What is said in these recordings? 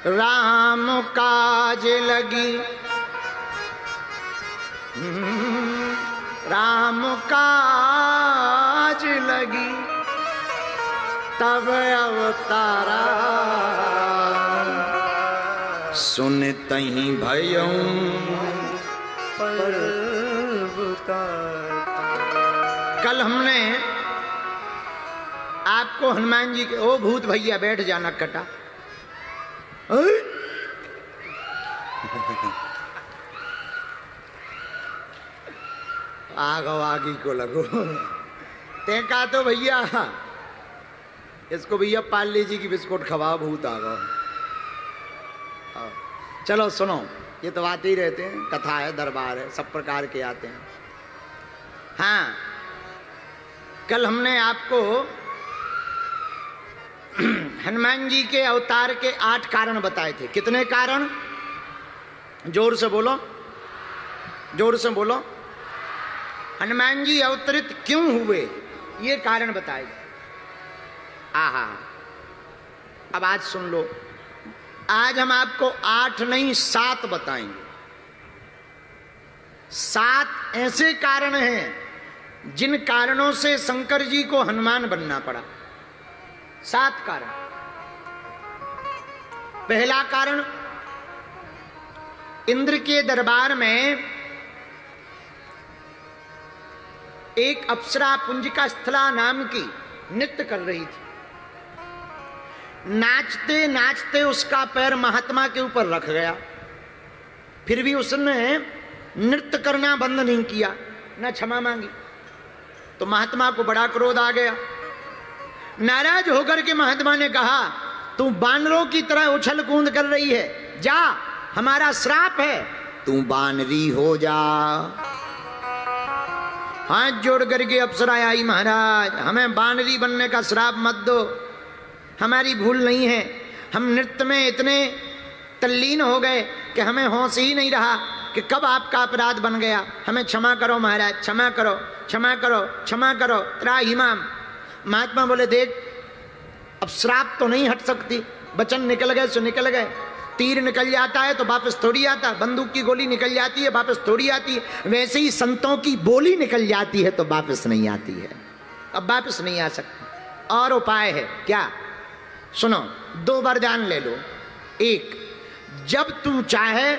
राम काज लगी, राम काज लगी, तब अवतारा। सुनतहि भयऊं कल हमने आपको हनुमान जी के, ओ भूत भैया बैठ जाना कटा, आगो आगी को लगो। ते कहा तो भैया इसको भैया पार्ले जी की बिस्कुट खवाओ, भूत आ गो। चलो सुनो, ये तो आते ही रहते हैं, कथा है, दरबार है, सब प्रकार के आते हैं। हाँ, कल हमने आपको हनुमान जी के अवतार के 8 कारण बताए थे। कितने कारण? जोर से बोलो, जोर से बोलो। हनुमान जी अवतरित क्यों हुए, ये कारण बताए। आहा, अब आज सुन लो। आज हम आपको 8 नहीं 7 बताएंगे। 7 ऐसे कारण हैं जिन कारणों से शंकर जी को हनुमान बनना पड़ा। 7 कारण। पहला कारण, इंद्र के दरबार में एक अप्सरा पुंजिका स्थला नाम की नृत्य कर रही थी। नाचते नाचते उसका पैर महात्मा के ऊपर रख गया, फिर भी उसने नृत्य करना बंद नहीं किया, न क्षमा मांगी। तो महात्मा को बड़ा क्रोध आ गया। नाराज होकर के महात्मा ने कहा, तू बानरों की तरह उछल कूद कर रही है, जा, हमारा श्राप है, तू बानरी हो जा। हाथ जोड़ करके अप्सरा आई, महाराज हमें बानरी बनने का श्राप मत दो, हमारी भूल नहीं है, हम नृत्य में इतने तल्लीन हो गए कि हमें होश ही नहीं रहा कि कब आपका अपराध बन गया, हमें क्षमा करो महाराज, क्षमा करो, क्षमा करो, क्षमा करो, त्राहिमाम। महात्मा बोले, देख अब श्राप तो नहीं हट सकती, वचन निकल गए सो निकल गए। तीर निकल जाता है तो वापस थोड़ी आता, बंदूक की गोली निकल जाती है वापस थोड़ी आती है, वैसे ही संतों की बोली निकल जाती है तो वापस नहीं आती है, अब वापस नहीं आ सकती। और उपाय है क्या? सुनो, 2 वरदान ले लो। एक, जब तू चाहे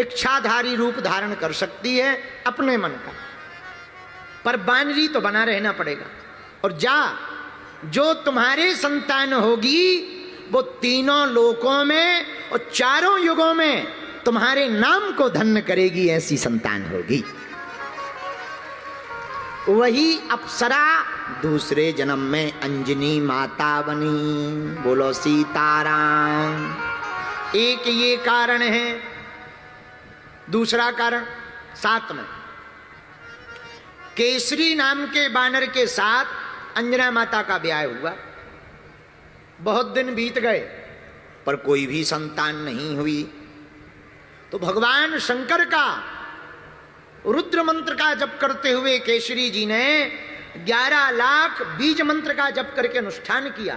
इच्छाधारी रूप धारण कर सकती है अपने मन का, पर बानरी तो बना रहना पड़ेगा। और जा, जो तुम्हारी संतान होगी वो तीनों लोकों में और 4 युगों में तुम्हारे नाम को धन्य करेगी, ऐसी संतान होगी। वही अप्सरा दूसरे जन्म में अंजनी माता बनी। बोलो सीताराम। एक ये कारण है। दूसरा कारण, 7 में केसरी नाम के बानर के साथ अंजना माता का ब्याह हुआ। बहुत दिन बीत गए पर कोई भी संतान नहीं हुई। तो भगवान शंकर का रुद्र मंत्र का जप करते हुए केसरी जी ने 11 लाख बीज मंत्र का जप करके अनुष्ठान किया।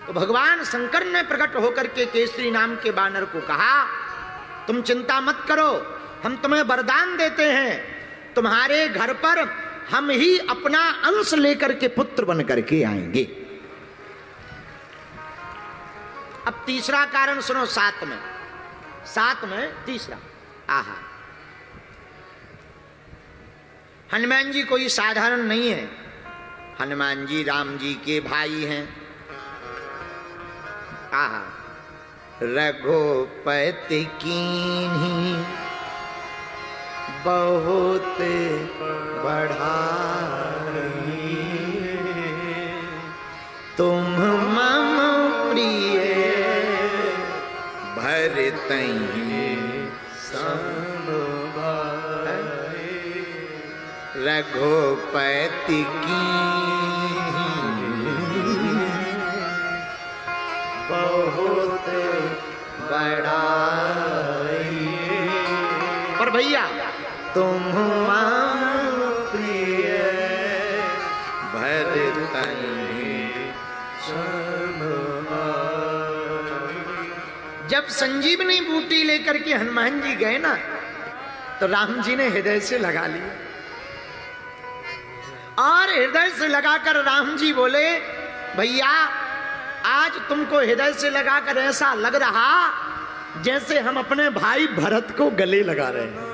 तो भगवान शंकर ने प्रकट होकर के केसरी नाम के बानर को कहा, तुम चिंता मत करो, हम तुम्हें वरदान देते हैं, तुम्हारे घर पर हम ही अपना अंश लेकर के पुत्र बन करके आएंगे। अब तीसरा कारण सुनो, 7 में, 7 में तीसरा। आहा, हनुमान जी कोई साधारण नहीं है। हनुमान जी राम जी के भाई हैं। आहा, रघुपति कीन्ही बहुत बढ़ाई, तुम मम प्रिय भरतहि सब भाई। रघुपति कीन्ही बहुत बढ़ाई, पर भैया तुम प्रिय भरतहि सब भाई। जब संजीवनी बूटी लेकर के हनुमान जी गए ना, तो राम जी ने हृदय से लगा लिया, और हृदय से लगाकर राम जी बोले, भैया आज तुमको हृदय से लगाकर ऐसा लग रहा जैसे हम अपने भाई भरत को गले लगा रहे हैं।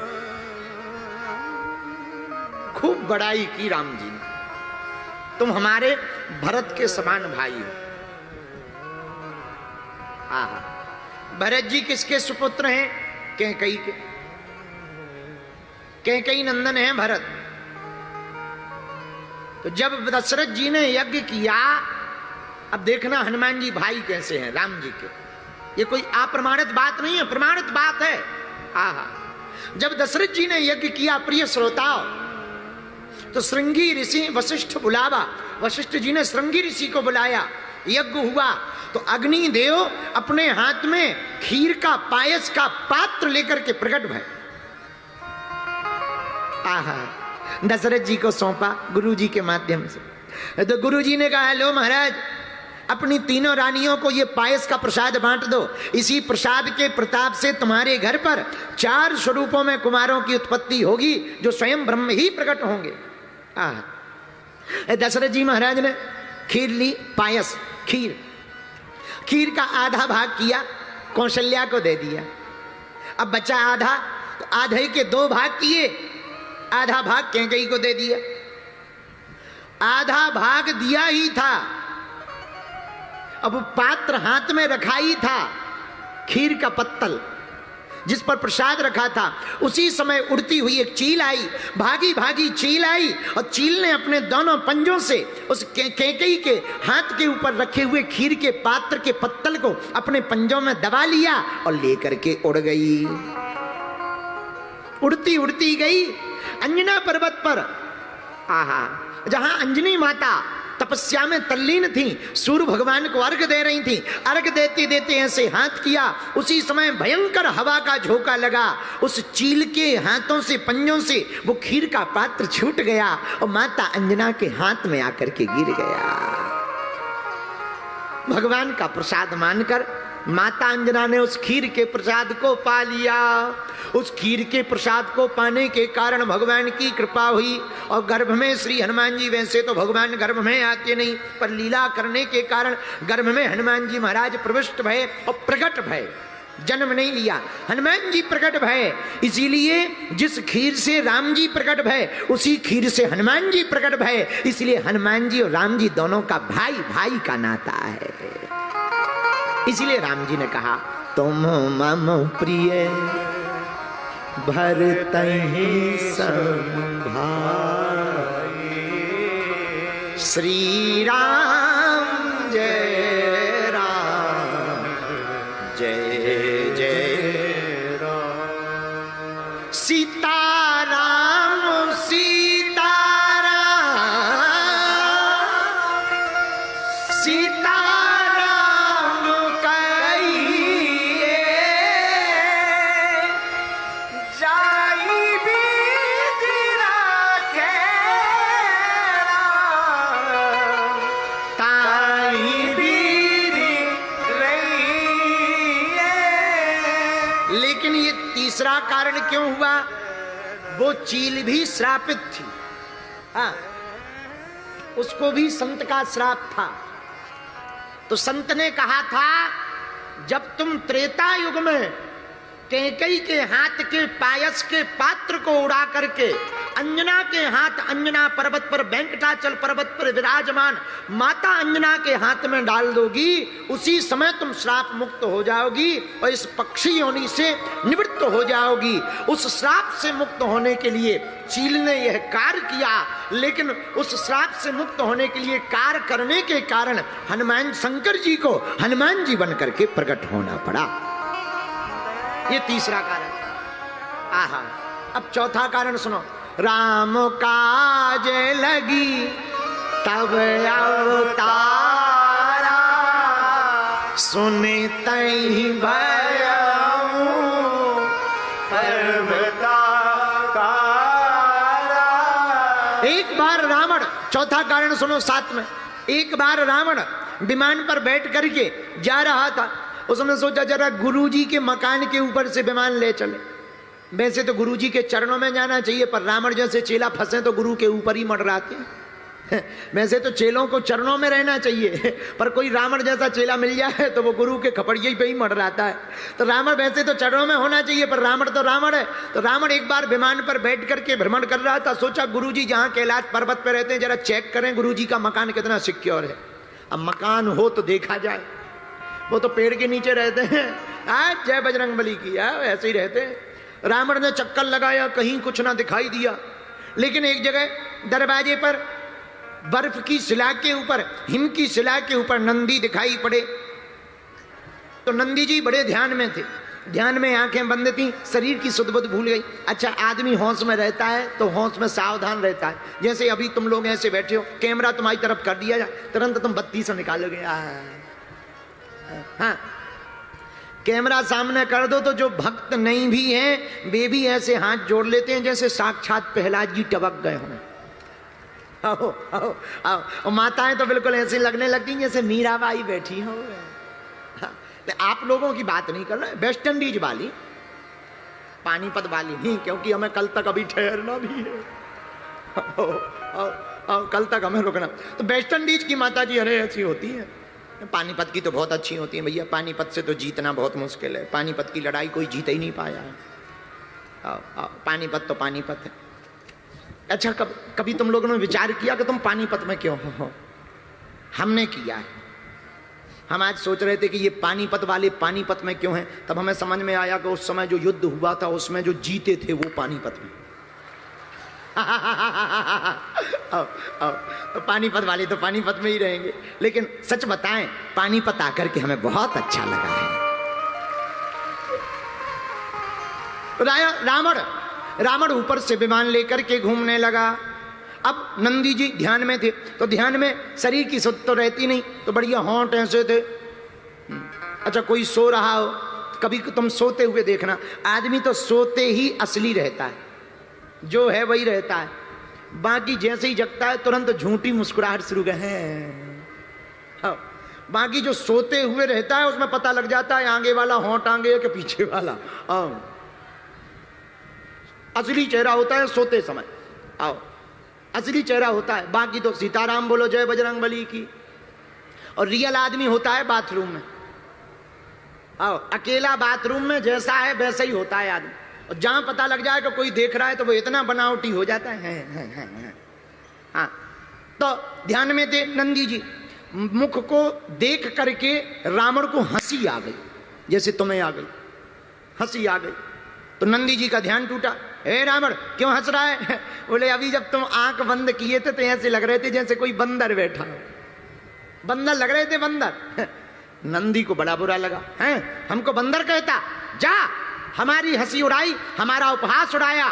खूब बड़ाई की राम जी ने, तुम हमारे भरत के समान भाई हो। आहा, भरत जी किसके सुपुत्र हैं? कैकेयी के। कैकेयी नंदन है भरत। तो जब दशरथ जी ने यज्ञ किया, अब देखना हनुमान जी भाई कैसे हैं राम जी के। ये कोई अप्रमाणित बात नहीं है, प्रमाणित बात है। आहा, जब दशरथ जी ने यज्ञ किया, प्रिय श्रोताओ, तो श्रृंगी ऋषि वशिष्ठ बुलावा, वशिष्ठ जी ने श्रृंगी ऋषि को बुलाया, यज्ञ हुआ। तो अग्निदेव अपने हाथ में खीर का पायस का पात्र लेकर के प्रकट भय। आहा, दशरथ जी को सौंपा गुरु जी के माध्यम से। तो गुरु जी ने कहा, लो महाराज, अपनी तीनों रानियों को ये पायस का प्रसाद बांट दो। इसी प्रसाद के प्रताप से तुम्हारे घर पर 4 स्वरूपों में कुमारों की उत्पत्ति होगी, जो स्वयं ब्रह्म ही प्रकट होंगे। दशरथ जी महाराज ने खीर ली, पायस खीर का आधा भाग किया, कौशल्या को दे दिया। अब बचा आधा, तो आधे के 2 भाग किए, आधा भाग कैकेयी को दे दिया। आधा भाग दिया ही था, अब पात्र हाथ में रखा ही था, खीर का पत्तल जिस पर प्रसाद रखा था। उसी समय उड़ती हुई एक चील आई, भागी भागी चील आई, और चील ने अपने दोनों पंजों से उस कैकेयी के हाथ के ऊपर रखे हुए खीर के पात्र के पत्तल को अपने पंजों में दबा लिया और लेकर के उड़ गई। उड़ती उड़ती गई अंजना पर्वत पर। आहा, जहां अंजनी माता तपस्या में तल्लीन थी, सूर्य भगवान को अर्घ दे रही थी। अर्घ देते देते ऐसे हाथ किया, उसी समय भयंकर हवा का झोंका लगा। उस चील के हाथों से, पंजों से वो खीर का पात्र छूट गया और माता अंजना के हाथ में आकर के गिर गया। भगवान का प्रसाद मानकर माता अंजना ने उस खीर के प्रसाद को पा लिया। उस खीर के प्रसाद को पाने के कारण भगवान की कृपा हुई, और गर्भ में श्री हनुमान जी, वैसे तो भगवान गर्भ में आते नहीं, पर लीला करने के कारण गर्भ में हनुमान जी महाराज प्रविष्ट भय और प्रकट भय। जन्म नहीं लिया, हनुमान जी प्रकट भय। इसीलिए जिस खीर से राम जी प्रकट भय, उसी खीर से हनुमान जी प्रकट भय। इसलिए हनुमान जी और राम जी दोनों का भाई भाई का नाता है। इसलिए राम जी ने कहा, तुम मम प्रिय भरतहि सम भाई, श्री राम जय राम, जय जय राम, सीता राम सीता राम, सीता तीसरा कारण क्यों हुआ? वो चील भी श्रापित थी। हाँ, उसको भी संत का श्राप था। तो संत ने कहा था, जब तुम त्रेता युग में कैकेयी के हाथ के पायस के पात्र को उड़ा करके अंजना के हाथ, अंजना पर्वत पर, वेंकटाचल पर्वत पर विराजमान माता अंजना के हाथ में डाल दोगी, उसी समय तुम श्राप मुक्त हो जाओगी और इस पक्षी योनि से निवृत्त हो जाओगी। उस श्राप से मुक्त होने के लिए चील ने यह कार्य किया, लेकिन उस श्राप से मुक्त होने के लिए कार्य करने के कारण हनुमान शंकर जी को हनुमान जी बन करके प्रकट होना पड़ा। ये तीसरा कारण। आहा, अब चौथा कारण सुनो। राम काज लगी तब अवतारा, सुने तई भयउ पर्वताकारा। एक बार रावण, चौथा कारण सुनो साथ में। एक बार रावण विमान पर बैठ करके जा रहा था, उसने सोचा जरा गुरुजी के मकान के ऊपर से विमान ले चले। वैसे तो गुरुजी के चरणों में जाना चाहिए, पर रावण जैसे चेला फंसे तो गुरु के ऊपर ही मंडराते हैं। वैसे तो चेलों को चरणों में रहना चाहिए, पर कोई रावण जैसा चेला मिल जाए तो वो गुरु के खपड़िये पे ही मंडराता है। तो रावण वैसे तो चरणों में होना चाहिए, पर रावण तो रावण है। तो रावण एक बार विमान पर बैठ करके भ्रमण कर रहा था। सोचा गुरुजी जहाँ कैलाश पर्वत पर रहते हैं जरा चेक करें गुरुजी का मकान कितना सिक्योर है। अब मकान हो तो देखा जाए, वो तो पेड़ के नीचे रहते हैं। आज जय बजरंगबली की ऐसे ही रहते हैं। रावण ने चक्कर लगाया, कहीं कुछ ना दिखाई दिया, लेकिन एक जगह दरवाजे पर बर्फ की शिला के ऊपर, हिम की शिला के ऊपर नंदी दिखाई पड़े। तो नंदी जी बड़े ध्यान में थे, ध्यान में आंखें बंद थी, शरीर की सुध बुध भूल गई। अच्छा, आदमी होश में रहता है तो होश में सावधान रहता है। जैसे अभी तुम लोग ऐसे बैठे हो, कैमरा तुम्हारी तरफ कर दिया जाए, तुरंत तुम बत्ती से निकालोगे। हाँ, कैमरा सामने कर दो तो जो भक्त नहीं भी हैं वे भी ऐसे हाथ जोड़ लेते हैं जैसे साक्षात प्रहलाद जी टपक गए हों। आओ आओ आओ, और माताएं तो बिल्कुल ऐसी लगने लगती जैसे मीराबाई बैठी हो। आप लोगों की बात नहीं कर रहे, वेस्ट इंडीज वाली, पानीपत वाली नहीं, क्योंकि हमें कल तक अभी ठहरना भी है। आओ आओ आओ, कल तक हमें रुकना। तो वेस्ट इंडीज की माता जी अरे ऐसी होती है, पानीपत की तो बहुत अच्छी होती है भैया। पानीपत से तो जीतना बहुत मुश्किल है, पानीपत की लड़ाई कोई जीत ही नहीं पाया है। आओ आओ, पानीपत तो पानीपत है। अच्छा, कभी तुम लोगों ने विचार किया कि तुम पानीपत में क्यों हो? हमने किया है। हम आज सोच रहे थे कि ये पानीपत वाले पानीपत में क्यों हैं, तब हमें समझ में आया कि उस समय जो युद्ध हुआ था उसमें जो जीते थे वो पानीपत में। तो पानीपत वाले तो पानीपत में ही रहेंगे। लेकिन सच बताएं, पानीपत आकर के हमें बहुत अच्छा लगा है। रावण ऊपर से विमान लेकर के घूमने लगा। अब नंदी जी ध्यान में थे, तो ध्यान में शरीर की सुध तो रहती नहीं, तो बढ़िया होंठ ऐसे थे। अच्छा, कोई सो रहा हो, कभी तुम सोते हुए देखना, आदमी तो सोते ही असली रहता है, जो है वही रहता है। बाकी जैसे ही जगता है तुरंत झूठी मुस्कुराहट शुरू है। बाकी जो सोते हुए रहता है उसमें पता लग जाता है आगे वाला होंठ आगे है कि पीछे वाला। असली चेहरा होता है सोते समय। आओ, असली चेहरा होता है। बाकी तो सीताराम बोलो, जय बजरंगबली की। और रियल आदमी होता है बाथरूम में। आओ, अकेला बाथरूम में जैसा है वैसा ही होता है आदमी। और जहां पता लग जाए कि कोई देख रहा है तो वो इतना बनावटी हो जाता है। हाँ, तो ध्यान में थे नंदी जी। मुख को देख करके रावण को हंसी आ गई, जैसे तुम्हें आ गई, हंसी आ गई। तो नंदी जी का ध्यान टूटा। हे रावण, क्यों हंस रहा है? बोले अभी जब तुम आंख बंद किए थे तो ऐसे लग रहे थे जैसे कोई बंदर बैठा हो। बंदर लग रहे थे, बंदर। नंदी को बड़ा बुरा लगा। हैं, हमको बंदर कहता? जा, हमारी हंसी उड़ाई, हमारा उपहास उड़ाया।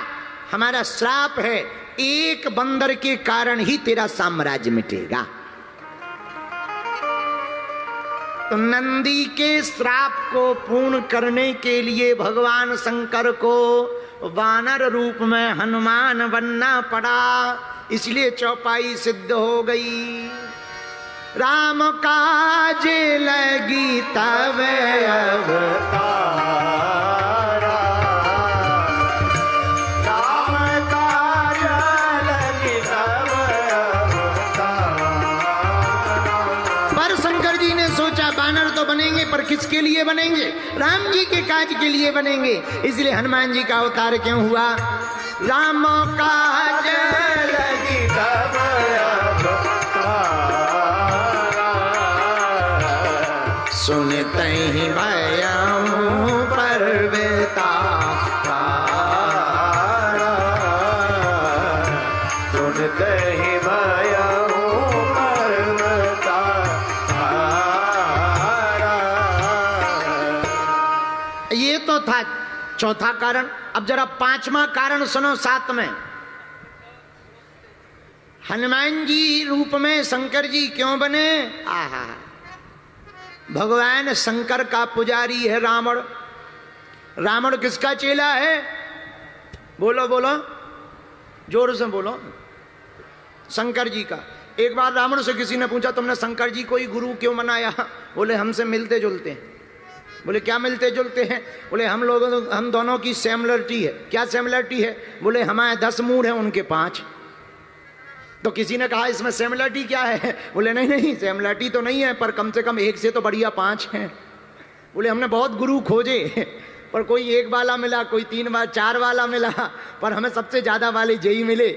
हमारा श्राप है, एक बंदर के कारण ही तेरा साम्राज्य मिटेगा। तो नंदी के श्राप को पूर्ण करने के लिए भगवान शंकर को वानर रूप में हनुमान बनना पड़ा, इसलिए चौपाई सिद्ध हो गई। राम काज लगी तब अवतारा, राम काज लगी तब अवतारा। पर शंकर जी ने सोचा वानर तो बनेंगे, पर किसके लिए बनेंगे? राम जी के काज के लिए बनेंगे। इसलिए हनुमान जी का अवतार क्यों हुआ? राम काज लगी तब सुनते ही भयऊ परवेता, सुनते ही भयऊ परवेता। ये तो था चौथा कारण। अब जरा पांचवा कारण सुनो साथ में। हनुमान जी रूप में शंकर जी क्यों बने? आहा, भगवान शंकर का पुजारी है रावण। रावण किसका चेला है? बोलो बोलो, जोर से बोलो। शंकर जी का। एक बार रावण से किसी ने पूछा, तुमने शंकर जी को ही गुरु क्यों बनाया? बोले हमसे मिलते जुलते। बोले क्या मिलते जुलते हैं? बोले हम दोनों की सिमिलरिटी है। क्या सिमिलरिटी है? बोले हमारे 10 मुंह हैं, उनके 5। तो किसी ने कहा इसमें सिमिलरिटी क्या है? बोले नहीं नहीं, सिमिलरिटी तो नहीं है, पर कम से कम 1 से तो बढ़िया 5 हैं। बोले हमने बहुत गुरु खोजे, पर कोई 1 वाला मिला, कोई 3 बार 4 वाला मिला, पर हमें सबसे ज्यादा वाले यही मिले,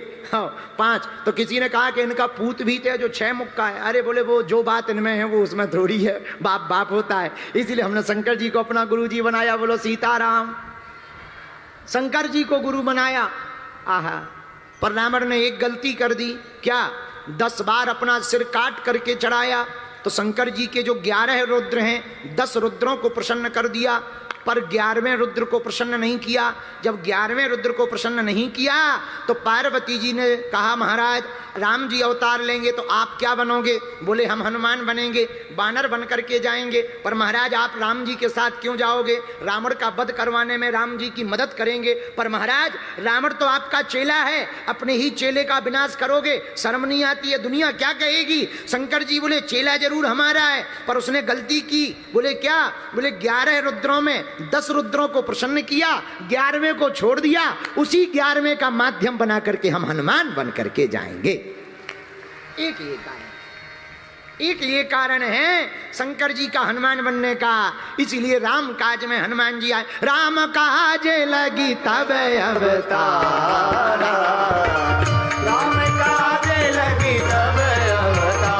5। तो किसी ने कहा कि इनका पूत भी थे जो 6 मुख का है। अरे बोले वो जो बात इनमें है वो उसमें थोड़ी है, बाप बाप होता है, इसीलिए हमने शंकर जी को अपना गुरु जी बनाया। बोलो सीताराम। शंकर जी को गुरु बनाया। आहा, पर रावण ने एक गलती कर दी। क्या? 10 बार अपना सिर काट करके चढ़ाया। तो शंकर जी के जो 11 रुद्र हैं, 10 रुद्रों को प्रसन्न कर दिया, पर 11वें रुद्र को प्रसन्न नहीं किया। जब 11वें रुद्र को प्रसन्न नहीं किया तो पार्वती जी ने कहा महाराज राम जी अवतार लेंगे तो आप क्या बनोगे? बोले हम हनुमान बनेंगे, बानर बन करके जाएंगे। पर महाराज आप राम जी के साथ क्यों जाओगे? रावण का वध करवाने में राम जी की मदद करेंगे। पर महाराज रावण तो आपका चेला है, अपने ही चेले का विनाश करोगे, शर्म नहीं आती है? दुनिया क्या कहेगी? शंकर जी बोले चेला जरूर हमारा है, पर उसने गलती की। बोले क्या? बोले 11 रुद्रों में 10 रुद्रों को प्रसन्न किया, 11वें को छोड़ दिया। उसी 11वें का माध्यम बना करके हम हनुमान बन करके जाएंगे। एक ये कारण है शंकर जी का हनुमान बनने का। इसीलिए राम काज में हनुमान जी आए। राम काज लगी तब अवतारा, राम काज लगी तब अवतारा,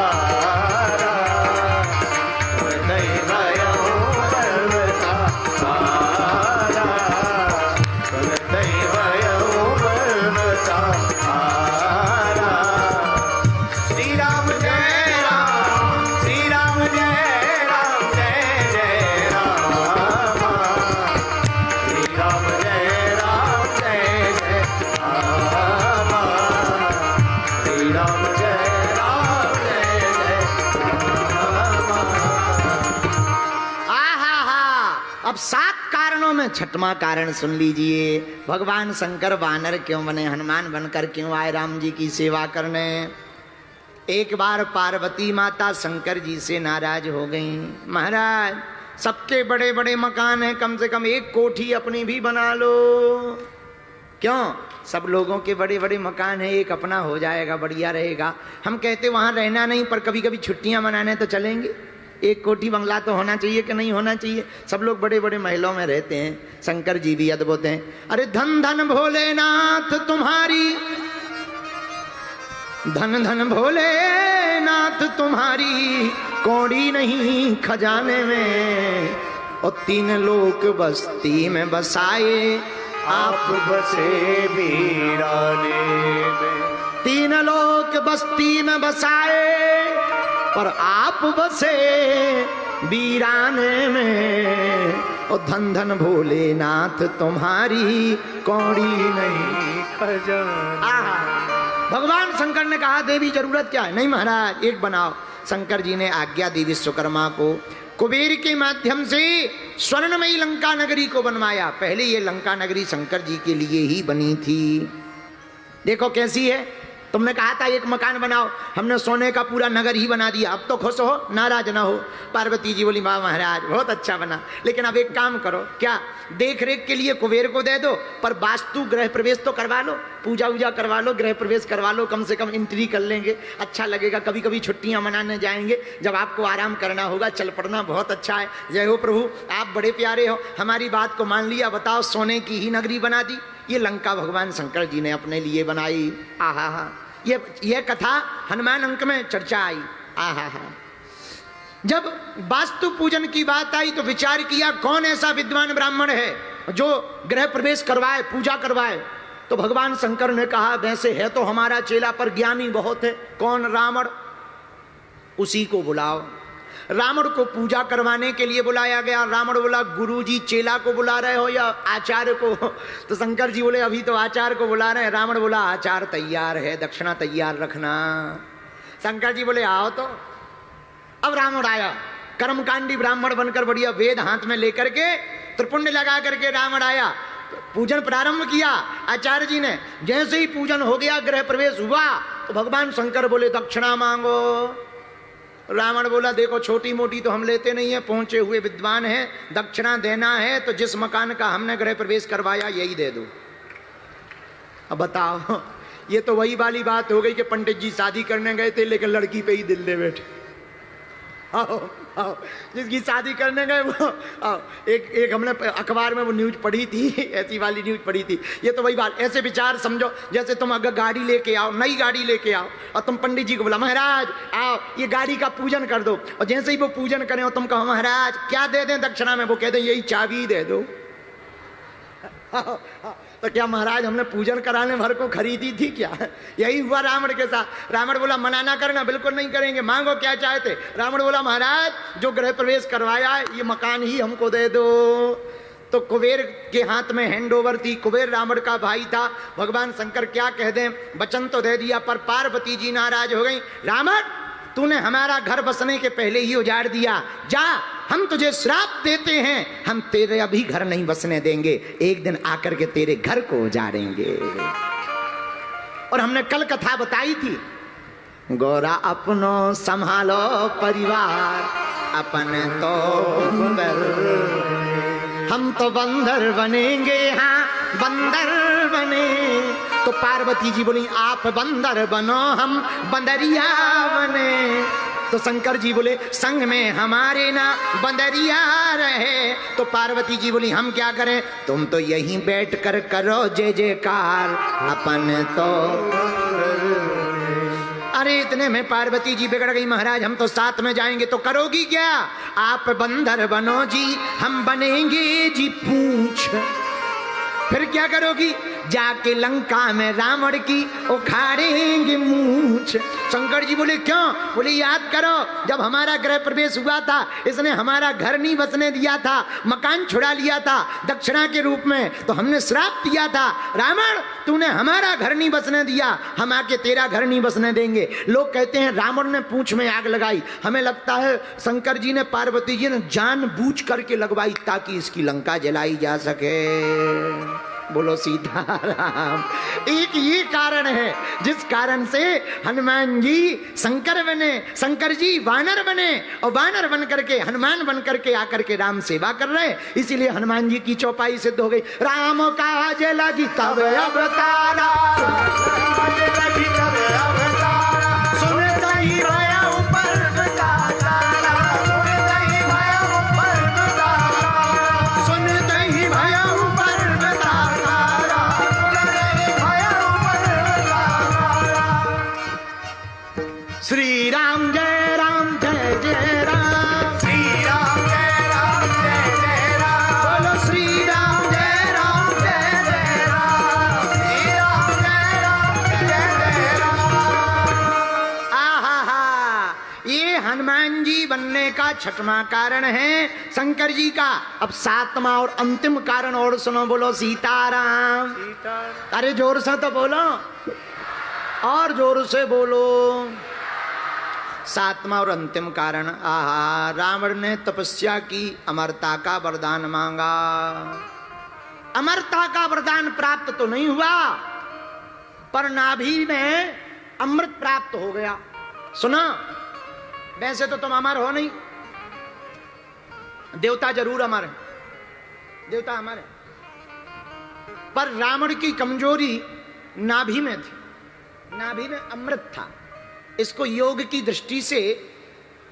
अब 7 कारणों में 6वां कारण सुन लीजिए। भगवान शंकर वानर क्यों बने? हनुमान बनकर क्यों आए राम जी की सेवा करने? एक बार पार्वती माता शंकर जी से नाराज हो गई। महाराज सबके बड़े बड़े मकान हैं, कम से कम एक कोठी अपनी भी बना लो। क्यों? सब लोगों के बड़े बड़े मकान है, एक अपना हो जाएगा, बढ़िया रहेगा। हम कहते वहां रहना नहीं, पर कभी कभी छुट्टियां मनाने तो चलेंगे। एक कोठी बंगला तो होना चाहिए कि नहीं होना चाहिए? सब लोग बड़े बड़े महलों में रहते हैं। शंकर जी भी अद्भुत हैं। अरे धन धन भोलेनाथ तुम्हारी, धन धन भोलेनाथ तुम्हारी कौड़ी नहीं खजाने में। और 3 लोक बस्ती में बसाए आप बसे वीराने में। 3 लोक बस्ती में बसाए पर आप बसे वीराने में। और धन धन भोलेनाथ तुम्हारी कौड़ी नहीं खजाना। भगवान शंकर ने कहा देवी जरूरत क्या है? नहीं महाराज एक बनाओ। शंकर जी ने आज्ञा दी विश्वकर्मा को, कुबेर के माध्यम से स्वर्णमयी लंका नगरी को बनवाया। पहले ये लंका नगरी शंकर जी के लिए ही बनी थी। देखो कैसी है। तुमने कहा था एक मकान बनाओ, हमने सोने का पूरा नगर ही बना दिया। अब तो खुश हो, नाराज ना हो। पार्वती जी बोली वाह महाराज बहुत अच्छा बना, लेकिन अब एक काम करो। क्या? देख रेख के लिए कुबेर को दे दो, पर वास्तु गृह प्रवेश तो करवा लो, पूजा वूजा करवा लो, गृह प्रवेश करवा लो, कम से कम एंट्री कर लेंगे, अच्छा लगेगा। कभी कभी छुट्टियां मनाने जाएंगे, जब आपको आराम करना होगा चल पड़ना, बहुत अच्छा है। जय हो प्रभु, आप बड़े प्यारे हो, हमारी बात को मान लिया। बताओ सोने की ही नगरी बना दी। ये लंका भगवान शंकर जी ने अपने लिए बनाई। आहा हा, ये कथा हनुमान अंक में चर्चा आई। आहा हा। जब वास्तु पूजन की बात आई तो विचार किया कौन ऐसा विद्वान ब्राह्मण है जो गृह प्रवेश करवाए, पूजा करवाए। तो भगवान शंकर ने कहा वैसे है तो हमारा चेला, पर ज्ञानी बहुत है। कौन? रावण। उसी को बुलाओ। रावण को पूजा करवाने के लिए बुलाया गया। रावण बोला गुरुजी चेला को बुला रहे हो या आचार्य को? तो शंकर जी बोले अभी तो आचार्य को बुला रहे हैं। रावण बोला आचार्य तैयार है, दक्षिणा तैयार रखना। शंकर जी बोले आओ तो। अब रावण आया, कर्मकांडी ब्राह्मण बनकर, बढ़िया वेद हाथ में लेकर के, त्रिपुंड लगा करके रावण आया। पूजन प्रारंभ किया आचार्य जी ने। जैसे ही पूजन हो गया, गृह प्रवेश हुआ, तो भगवान शंकर बोले दक्षिणा मांगो। रावण बोला देखो छोटी मोटी तो हम लेते नहीं है, पहुंचे हुए विद्वान हैं, दक्षिणा देना है तो जिस मकान का हमने गृह प्रवेश करवाया यही दे दो। अब बताओ, ये तो वही वाली बात हो गई कि पंडित जी शादी करने गए थे लेकिन लड़की पे ही दिल दे बैठे। आओ आओ, जिसकी शादी करने गए वो आओ, एक हमने अखबार में वो न्यूज पढ़ी थी, ऐसी वाली न्यूज पढ़ी थी। ये तो वही बात, ऐसे विचार समझो जैसे तुम अगर गाड़ी लेके आओ, नई गाड़ी लेके आओ और तुम पंडित जी को बोला महाराज आओ ये गाड़ी का पूजन कर दो, और जैसे ही वो पूजन करें और तुम कहो महाराज क्या दे दें दक्षिणा में, वो कहते यही चाबी दे दो। तो क्या महाराज हमने पूजन कराने भर को खरीदी थी क्या? यही हुआ रावण के साथ। रावण बोला मना ना करना, बिल्कुल नहीं करेंगे, मांगो क्या चाहते। रावण बोला महाराज जो गृह प्रवेश करवाया है ये मकान ही हमको दे दो। तो कुबेर के हाथ में हैंड ओवर थी, कुबेर रावण का भाई था। भगवान शंकर क्या कह दें, वचन तो दे दिया पर पार्वती जी नाराज हो गई। रावण तूने हमारा घर बसने के पहले ही उजाड़ दिया, जा हम तुझे श्राप देते हैं, हम तेरे अभी घर नहीं बसने देंगे, एक दिन आकर के तेरे घर को उजाड़ेंगे। और हमने कल कथा बताई थी, गोरा अपनो संभालो परिवार, अपन तो बंदर, हम तो बंदर बनेंगे, हाँ बंदर बने। तो पार्वती जी बोली आप बंदर बनो हम बंदरिया बने। तो शंकर जी बोले संग में हमारे ना बंदरिया रहे। तो पार्वती जी बोली हम क्या करें, तुम तो यहीं बैठ कर करो जय जयकार, अपन तो। अरे इतने में पार्वती जी बिगड़ गई, महाराज हम तो साथ में जाएंगे। तो करोगी क्या, आप बंदर बनो जी, हम बनेंगे जी पूंछ। फिर क्या करोगी, जाके लंका में रावण की उखाड़ेंगे मूंछ। शंकर जी बोले क्यों, बोले याद करो जब हमारा गृह प्रवेश हुआ था इसने हमारा घर नहीं बसने दिया था, मकान छुड़ा लिया था दक्षिणा के रूप में, तो हमने श्राप दिया था रावण तूने हमारा घर नहीं बसने दिया, हम आके तेरा घर नहीं बसने देंगे। लोग कहते हैं रावण ने पूंछ में आग लगाई, हमें लगता है शंकर जी ने पार्वती जी ने जानबूझ करके लगवाई ताकि इसकी लंका जलाई जा सके। बोलो सीताराम। एक ये कारण है जिस कारण से हनुमान जी शंकर बने, शंकर जी वानर बने, और वानर बन करके हनुमान बन करके आकर के राम सेवा कर रहे। इसीलिए हनुमान जी की चौपाई सिद्ध हो गई। राम काज लगी तब अवतारा, श्री राम जय राम जय जय राम, श्री राम जय राम जय जय राम, बोलो श्री राम जय राम जय जय राम, श्री राम जय राम जय जय राम। आहा, ये हनुमान जी बनने का छठवां कारण है शंकर जी का। अब सातवां और अंतिम कारण और सुनो, बोलो सीताराम। अरे जोर से तो बोलो, और जोर से बोलो। सातवां और अंतिम कारण, आहा, रावण ने तपस्या की, अमरता का वरदान मांगा। अमरता का वरदान प्राप्त तो नहीं हुआ पर नाभि में अमृत प्राप्त हो गया। सुना, वैसे तो तुम अमर हो नहीं, देवता जरूर अमर है, देवता अमर है, पर रावण की कमजोरी नाभि में थी, नाभि में अमृत था। इसको योग की दृष्टि से,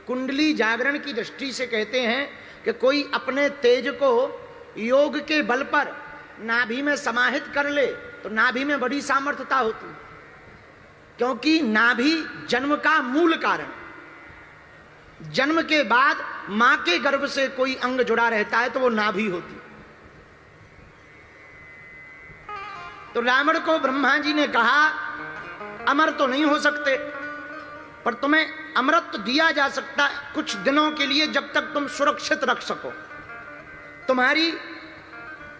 कुंडली जागरण की दृष्टि से कहते हैं कि कोई अपने तेज को योग के बल पर नाभि में समाहित कर ले तो नाभि में बड़ी सामर्थ्यता होती, क्योंकि नाभि जन्म का मूल कारण। जन्म के बाद मां के गर्भ से कोई अंग जुड़ा रहता है तो वो नाभि होती। तो रावण को ब्रह्मा जी ने कहा अमर तो नहीं हो सकते पर तुम्हें अमृत दिया जा सकता है कुछ दिनों के लिए, जब तक तुम सुरक्षित रख सको, तुम्हारी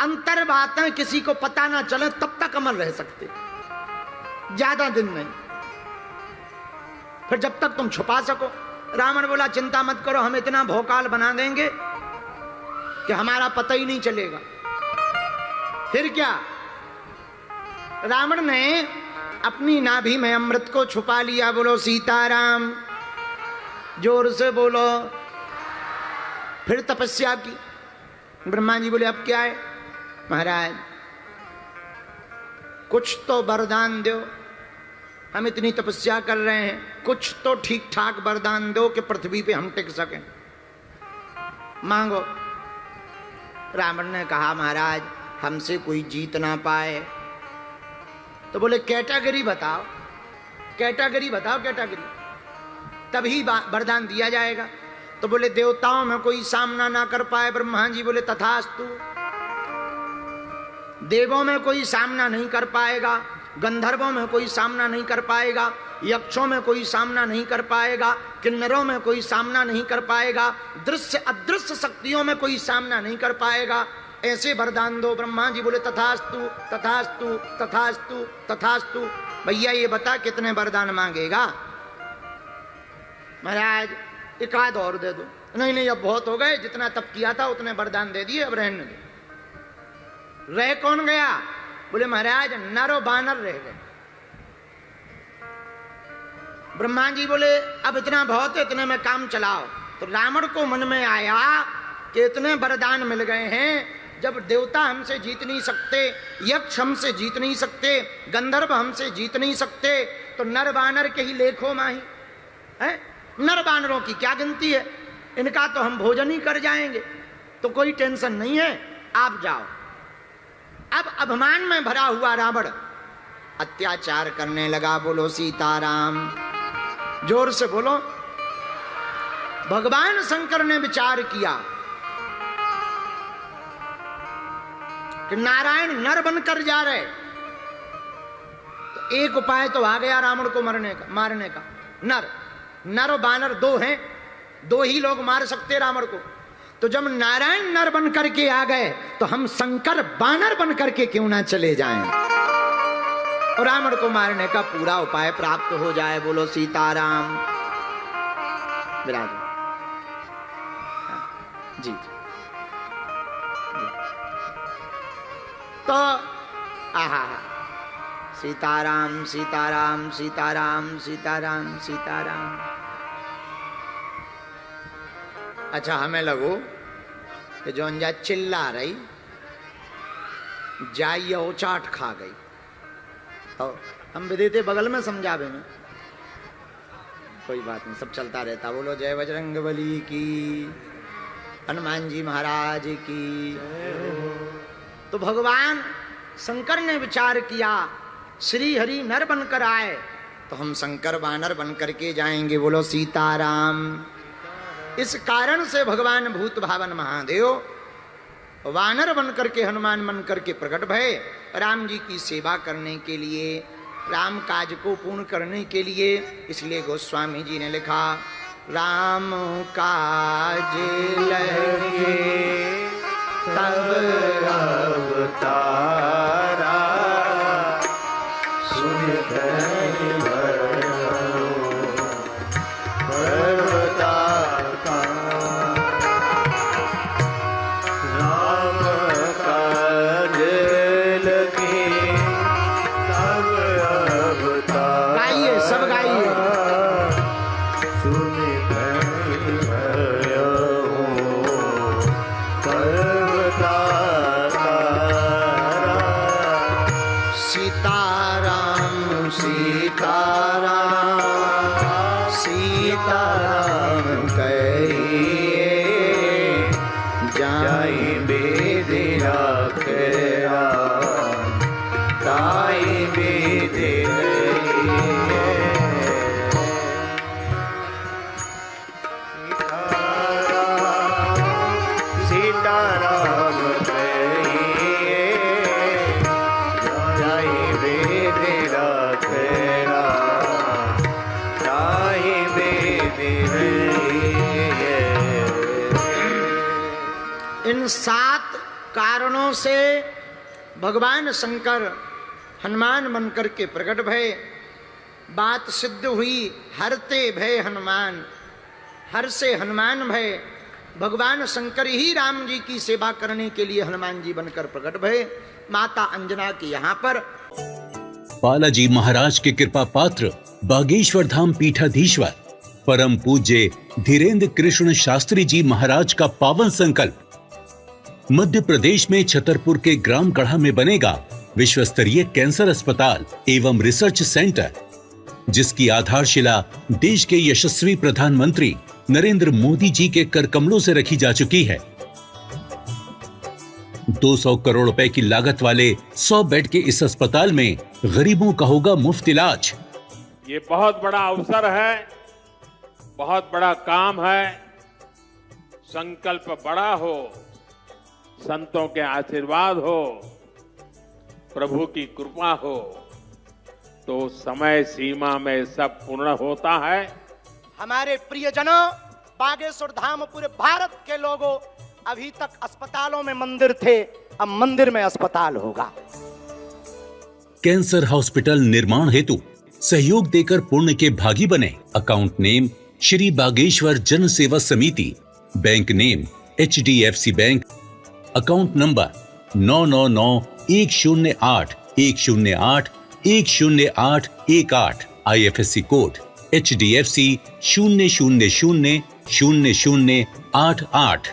अंतर बातें किसी को पता ना चले तब तक अमर रह सकते, ज्यादा दिन नहीं, फिर जब तक तुम छुपा सको। रावण बोला चिंता मत करो, हम इतना भोकाल बना देंगे कि हमारा पता ही नहीं चलेगा। फिर क्या, रावण ने अपनी नाभि में अमृत को छुपा लिया। बोलो सीताराम। जोर से बोलो। फिर तपस्या की। ब्रह्मा जी बोले अब क्या है महाराज, कुछ तो वरदान दो, हम इतनी तपस्या कर रहे हैं, कुछ तो ठीक ठाक वरदान दो कि पृथ्वी पे हम टिक सकें, मांगो। रावण ने कहा महाराज हमसे कोई जीत ना पाए। तो बोले कैटेगरी बताओ, कैटेगरी बताओ, कैटेगरी, तभी वरदान दिया जाएगा। तो बोले देवताओं में कोई सामना ना कर पाए। ब्रह्मा जी बोले तथास्तु। देवों में कोई सामना नहीं कर पाएगा, गंधर्वों में कोई सामना नहीं कर पाएगा, यक्षों में कोई सामना नहीं कर पाएगा, किन्नरों में कोई सामना नहीं कर पाएगा, दृश्य अदृश्य शक्तियों में कोई सामना नहीं कर पाएगा, ऐसे वरदान दो। ब्रह्मा जी बोले तथास्तु तथास्तु तथास्तु तथास्तु। भैया ये बता कितने वरदान मांगेगा? महाराज एक आध और दे दो। नहीं नहीं अब बहुत हो गए, जितना तप किया था उतने वरदान दे दिए, अब रहने दो। रह कौन गया? बोले महाराज नर और बानर रह गए। ब्रह्मा जी बोले अब इतना बहुत है, इतने में काम चलाओ। तो रावण को मन में आया कि इतने वरदान मिल गए हैं, जब देवता हमसे जीत नहीं सकते, यक्ष हमसे जीत नहीं सकते, गंधर्व हमसे जीत नहीं सकते, तो नर बानर के ही लेखो माही है। नर बानरों की क्या गिनती है, इनका तो हम भोजन ही कर जाएंगे, तो कोई टेंशन नहीं है, आप जाओ। अब अभिमान में भरा हुआ रावण अत्याचार करने लगा। बोलो सीताराम, जोर से बोलो। भगवान शंकर ने विचार किया कि नारायण नर बनकर जा रहे, तो एक उपाय तो आ गया रावण को मारने का। नर और बानर दो हैं, दो ही लोग मार सकते रावण को। तो जब नारायण नर बन करके आ गए, तो हम शंकर बानर बन करके क्यों ना चले जाएं और रावण को मारने का पूरा उपाय प्राप्त हो जाए। बोलो सीताराम। विराज जी, जी। तो आहा सीताराम सीताराम सीताराम सीताराम सीताराम। अच्छा हमें लगो कि जौन जा चिल्ला रही जाइए चाट खा गई, और हम भी देते बगल में समझावे में, कोई बात नहीं, सब चलता रहता। बोलो जय बजरंगबली की, हनुमान जी महाराज की। तो भगवान शंकर ने विचार किया श्री हरि नर बनकर आए, तो हम शंकर बानर बनकर के जाएंगे। बोलो सीताराम। इस कारण से भगवान भूत भावन महादेव वानर बनकर के, हनुमान बनकर के प्रकट भय राम जी की सेवा करने के लिए, राम काज को पूर्ण करने के लिए। इसलिए गोस्वामी जी ने लिखा राम काज लगे तब अवतारा, सुन इन 7 कारणों से भगवान शंकर हनुमान बनकर के प्रकट भय। बात सिद्ध हुई, हरते भय हनुमान, हर से हनुमान भय। भगवान शंकर ही राम जी की सेवा करने के लिए हनुमान जी बनकर प्रकट भय। माता अंजना के यहाँ पर बालाजी महाराज के कृपा पात्र बागेश्वर धाम पीठाधीश्वर परम पूज्य धीरेन्द्र कृष्ण शास्त्री जी महाराज का पावन संकल्प। मध्य प्रदेश में छतरपुर के ग्राम गढ़ा में बनेगा विश्व स्तरीय कैंसर अस्पताल एवं रिसर्च सेंटर, जिसकी आधारशिला देश के यशस्वी प्रधानमंत्री नरेंद्र मोदी जी के कर कमलों से रखी जा चुकी है। 200 करोड़ रुपए की लागत वाले 100 बेड के इस अस्पताल में गरीबों का होगा मुफ्त इलाज। ये बहुत बड़ा अवसर है, बहुत बड़ा काम है। संकल्प बड़ा हो, संतों के आशीर्वाद हो, प्रभु की कृपा हो, तो समय सीमा में सब पूर्ण होता है। हमारे प्रियजनों, बागेश्वर धाम पूरे भारत के लोगों, अभी तक अस्पतालों में मंदिर थे, अब मंदिर में अस्पताल होगा। कैंसर हॉस्पिटल निर्माण हेतु सहयोग देकर पुण्य के भागी बने। अकाउंट नेम श्री बागेश्वर जन सेवा समिति, bank name HDFC bank, account number 999108108108, IFSC code HDFC 0000088।